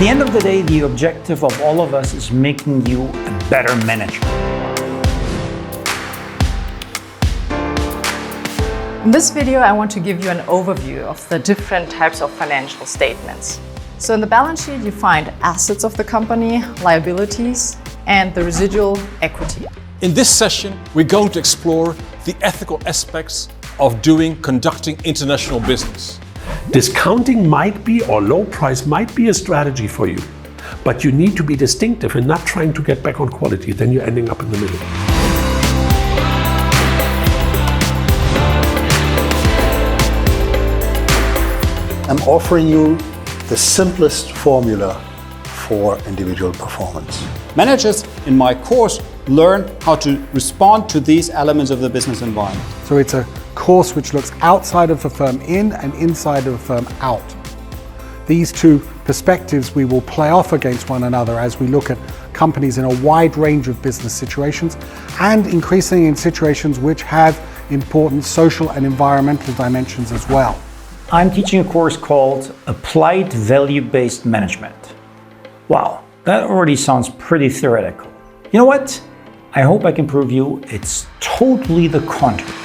the end of the day, the objective of all of us is making you a better manager. In this video, I want to give you an overview of the different types of financial statements. So in the balance sheet, you find assets of the company, liabilities, and the residual equity. In this session, we're going to explore the ethical aspects of conducting international business. Discounting might be, or low price might be, a strategy for you, but you need to be distinctive and not trying to get back on quality. Then you're ending up in the middle. I'm offering you the simplest formula for individual performance. Managers in my course learn how to respond to these elements of the business environment. So it's a course which looks outside of the firm in and inside of the firm out. These two perspectives we will play off against one another as we look at companies in a wide range of business situations and increasingly in situations which have important social and environmental dimensions as well. I'm teaching a course called Applied Value-Based Management. Wow, that already sounds pretty theoretical. You know what? I hope I can prove you it's totally the contrary.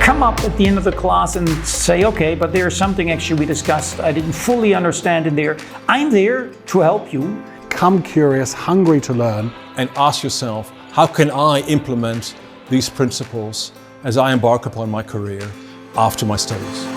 Come up at the end of the class and say, okay, but there's something actually we discussed I didn't fully understand in there. I'm there to help you. Come curious, hungry to learn. And ask yourself, how can I implement these principles as I embark upon my career after my studies?